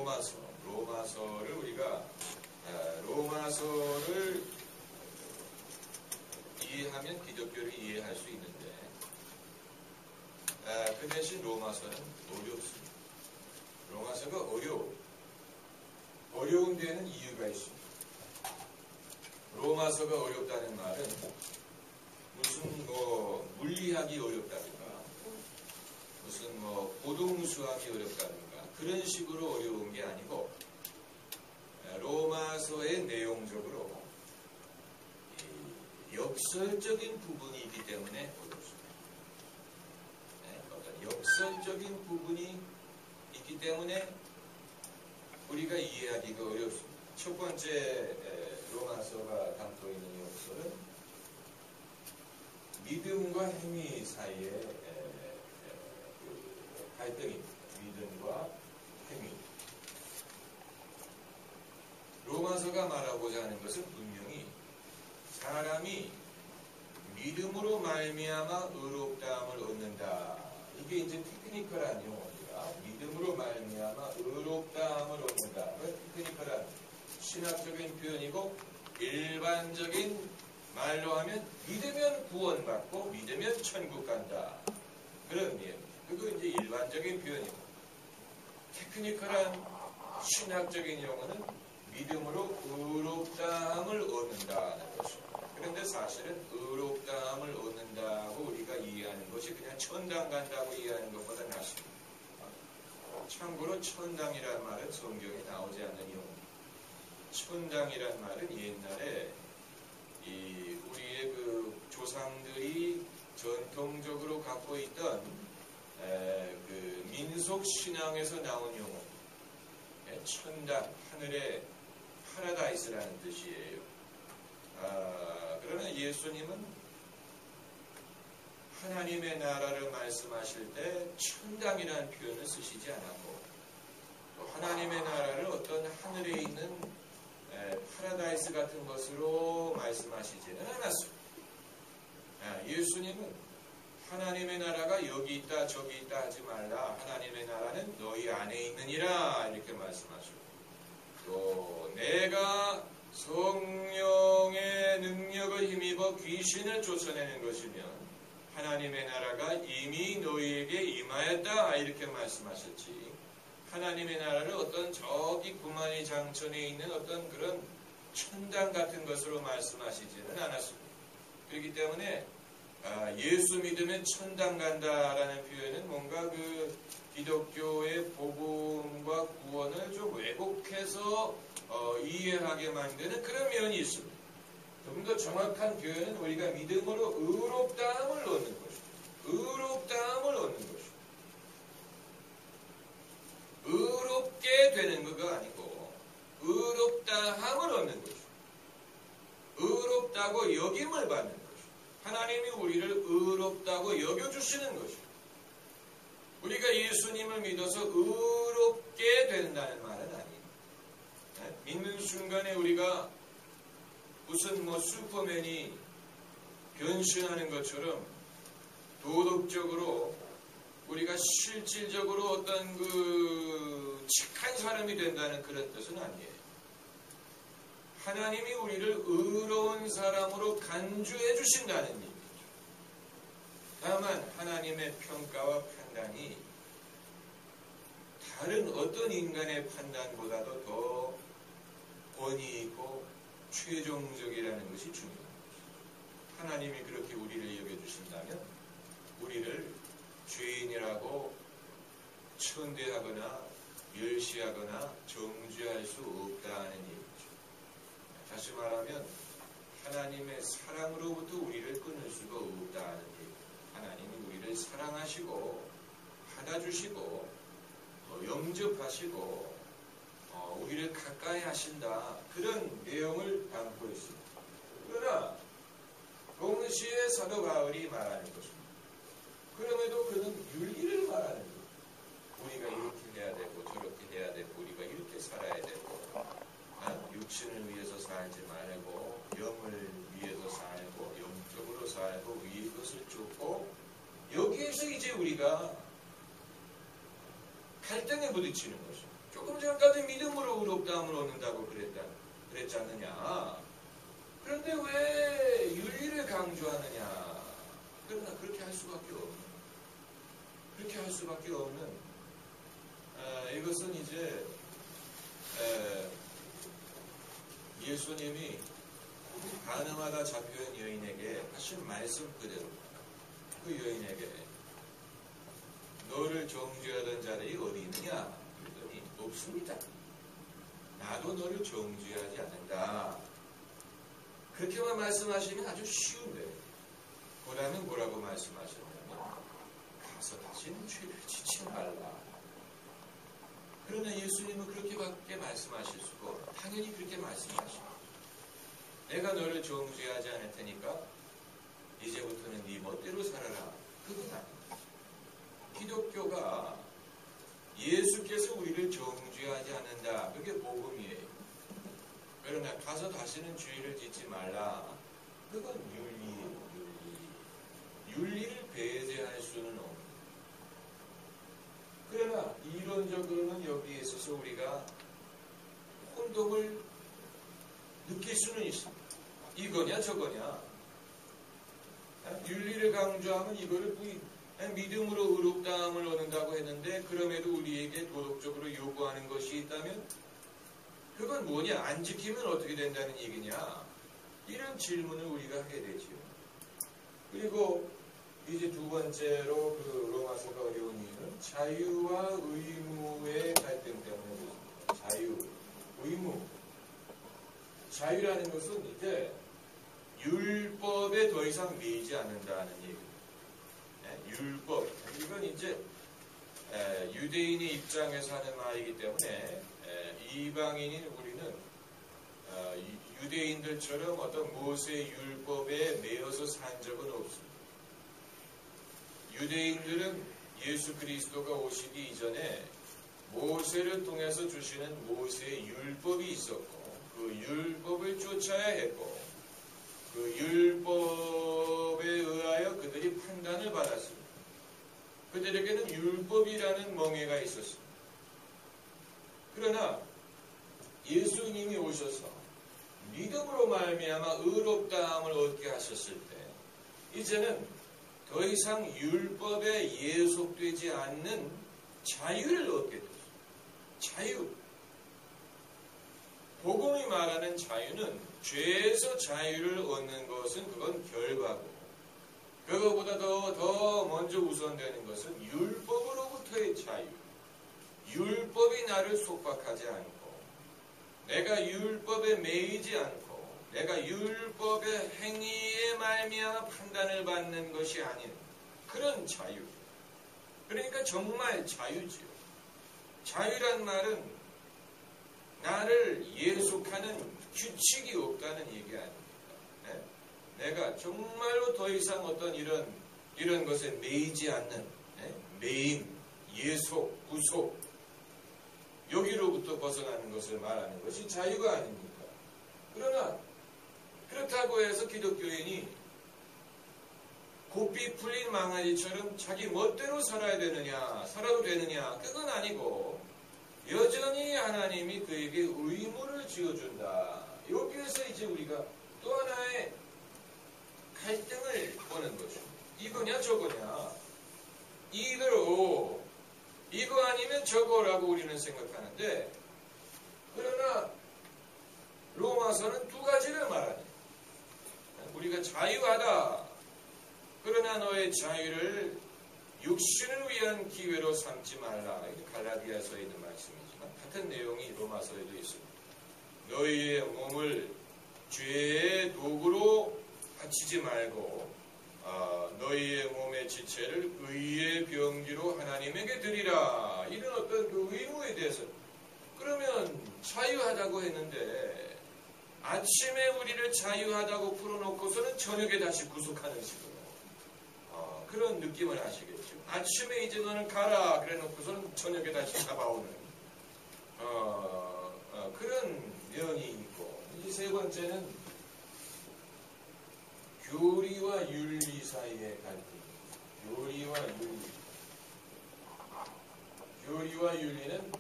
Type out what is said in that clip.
로마서를 우리가 로마서를 이해하면 기독교를 이해할 수 있는데 그 대신 로마서는 어렵습니다. 로마서가 어려운 데에는 이유가 있습니다. 로마서가 어렵다는 말은 무슨 물리학이 어렵다든가 무슨 고등수학이 어렵다든가 그런 식으로 어려운 게 아니고 로마서의 내용적으로 역설적인 부분이 있기 때문에 어렵습니다. 어떤 역설적인 부분이 있기 때문에 우리가 이해하기가 어렵습니다. 첫 번째 로마서가 담고 있는 역설은 믿음과 행위 사이의 갈등입니다. 믿음과 행위. 로마서가 말하고자 하는 것은 분명히 사람이 믿음으로 말미암아 의롭다함을 얻는다. 이게 이제 테크니컬한 용어입니다. 믿음으로 말미암아 의롭다함을 얻는다. 테크니컬한 신학적인 표현이고 일반적인 말로 하면 믿으면 구원받고 믿으면 천국 간다. 그런 의미입니다. 그거 이제 일반적인 표현이고 테크니컬한 신학적인 용어는 믿음으로 의롭다함을 얻는다는 것입니다. 그런데 사실은 의롭다함을 얻는다고 우리가 이해하는 것이 그냥 천당 간다고 이해하는 것보다 낫습니다. 참고로 천당이라는 말은 성경에 나오지 않는 용어입니다. 천당이라는 말은 옛날에 우리의 그 조상들이 전통적으로 갖고 있던 그 민속 신앙에서 나온 용어입니다. 천당, 하늘의 파라다이스라는 뜻이에요. 그러나 예수님은 하나님의 나라를 말씀하실 때 천당이라는 표현을 쓰시지 않았고 또 하나님의 나라를 어떤 하늘에 있는 파라다이스 같은 것으로 말씀하시지는 않았습니다. 예수님은 하나님의 나라가 여기 있다 저기 있다 하지 말라. 하나님의 나라는 너희 안에 있느니라 이렇게 말씀하시고 또 내가 성령의 능력을 힘입어 귀신을 쫓아내는 것이면 하나님의 나라가 이미 너희에게 임하였다 이렇게 말씀하셨지. 하나님의 나라를 어떤 저기 구만이 장천에 있는 어떤 그런 천당 같은 것으로 말씀하시지는 않았습니다. 그렇기 때문에 예수 믿으면 천당 간다라는 표현은 뭔가 그 기독교의 복음과 구원을 좀 왜곡해서 이해하게 만드는 그런 면이 있습니다. 좀 더 정확한 표현은 우리가 믿음으로 의롭다함을 얻는 것입니다. 의롭다함을 얻는 것입니다. 의롭게 되는 것가 아니고 의롭다함을 얻는 것입니다. 의롭다고 여김을 받는 것입니다. 하나님이 우리를 의롭다고 여겨주시는 것입니다. 우리가 예수님을 믿어서 의롭게 된다는 말은 아닙니다. 믿는 순간에 우리가 무슨 슈퍼맨이 변신하는 것처럼 도덕적으로 우리가 실질적으로 어떤 그 착한 사람이 된다는 그런 뜻은 아니에요. 하나님이 우리를 의로운 사람으로 간주해 주신다는 얘기죠. 다만 하나님의 평가와 판단이 다른 어떤 인간의 판단보다도 더 권위 있고 최종적이라는 것이 중요합니다. 하나님이 그렇게 우리를 여겨주신다면 우리를 죄인이라고 천대하거나 멸시하거나 정죄할 수 없다는 얘기죠. 다시 말하면 하나님의 사랑으로부터 우리를 끊을 수가 없다는 얘기죠. 하나님이 우리를 사랑하시고 받아주시고 영접하시고 우리를 가까이 하신다. 그런 내용을 담고 있습니다. 그러나 동시에 사도 바울이 말하는 것입니다. 그럼에도 그는 윤리를 말하는 거예요. 우리가 이렇게 해야 되고 저렇게 해야 되고 우리가 이렇게 살아야 되고 육신을 위해서 살지 말고 영을 위해서 살고 영적으로 살고 위의 것을 쫓고 여기에서 이제 우리가 갈등에 부딪히는 것입니다. 조금 전까지 의롭다함을 얻는다고 그랬지 않느냐. 그런데 왜 윤리를 강조하느냐. 그러나 그렇게 할 수밖에 없는 이것은 이제 예수님이 가늠하다 잡혀온 여인에게 하신 말씀 그대로 그 여인에게 너를 정죄하던 자들이 어디 있느냐? 그랬더니 없습니다. 나도 너를 정죄하지 않는다. 그렇게만 말씀하시면 아주 쉬운데 그 다음에 뭐라고 말씀하셨냐면 가서 다시는 죄를 짓지 말라. 그러나 예수님은 그렇게밖에 말씀하실 수고 당연히 그렇게 말씀하시고 내가 너를 정죄하지 않을 테니까 이제부터는 네 멋대로 살아라. 그건 아닙니다. 기독교가 예수께서 우리를 정죄하지 않는다. 그게 복음이에요. 그러나 가서 다시는 죄를 짓지 말라. 그건 윤리예요. 윤리를 배제할 수는 없는. 그러나 이론적으로는 여기에 있어서 우리가 혼동을 느낄 수는 있습니다. 이거냐 저거냐. 윤리를 강조하면 이거를 믿음으로 의롭다함을 얻는다고 했는데 그럼에도 우리에게 도덕적으로 요구하는 것이 있다면 그건 뭐냐? 안 지키면 어떻게 된다는 얘기냐? 이런 질문을 우리가 하게 되지요. 그리고 이제 두 번째로 그 로마서가 어려운 이유는 자유와 의무의 갈등 때문입니다. 자유, 의무. 자유라는 것은 이제 율법에 더 이상 매이지 않는다는 얘기입니다. 율법. 이건 이제 유대인의 입장에서 하는 말이기 때문에 이방인인 우리는 유대인들처럼 어떤 모세 율법에 매여서 산 적은 없습니다. 유대인들은 예수 그리스도가 오시기 이전에 모세를 통해서 주시는 모세의 율법이 있었고 그 율법을 쫓아야 했고 그 율법에 의하여 그들이 판단을 받았습니다. 그들에게는 율법이라는 멍에가 있었습니다. 그러나 예수님이 오셔서 믿음으로 말미암아 의롭다함을 얻게 하셨을 때 이제는 더 이상 율법에 예속되지 않는 자유를 얻게 됐습니다. 자유. 복음이 말하는 자유는 죄에서 자유를 얻는 것은 그건 결과고 그거보다 더 먼저 우선되는 것은 율법으로부터의 자유. 율법이 나를 속박하지 않고 내가 율법에 매이지 않고 내가 율법의 행위에 말미암아 판단을 받는 것이 아닌 그런 자유. 그러니까 정말 자유지요. 자유란 말은 나를 예속하는 규칙이 없다는 얘기 아닙니까? 네? 내가 정말로 더 이상 어떤 이런 것에 매이지 않는 매임, 예속, 구속 여기로부터 벗어나는 것을 말하는 것이 자유가 아닙니까? 그러나 그렇다고 해서 기독교인이 고삐 풀린 망아지처럼 자기 멋대로 살아야 되느냐, 살아도 되느냐, 그건 아니고 여전히 하나님이 그에게 의무를 지어준다. 여기에서 이제 우리가 또 하나의 갈등을 보는 거죠. 이거냐 저거냐. 이대로 이거 아니면 저거라고 우리는 생각하는데 그러나 로마서는 두 가지를 말하니 우리가 자유하다. 그러나 너의 자유를 육신을 위한 기회로 삼지 말라. 이게 갈라디아서에 있는 말씀이지만 같은 내용이 로마서에도 있습니다. 너희의 몸을 죄의 도구로 바치지 말고 너희의 몸의 지체를 의의 병기로 하나님에게 드리라. 이런 어떤 그 의무에 대해서 그러면 자유하다고 했는데 아침에 우리를 자유하다고 풀어놓고서는 저녁에 다시 구속하는 식으로 그런 느낌을 아시겠죠. 아침에 이제 너는 가라 그래 놓고서는 저녁에 다시 잡아오는 그런 면이 있고 이제 세 번째는 교리와 윤리 사이의 갈등. 교리와 윤리. 교리와 윤리는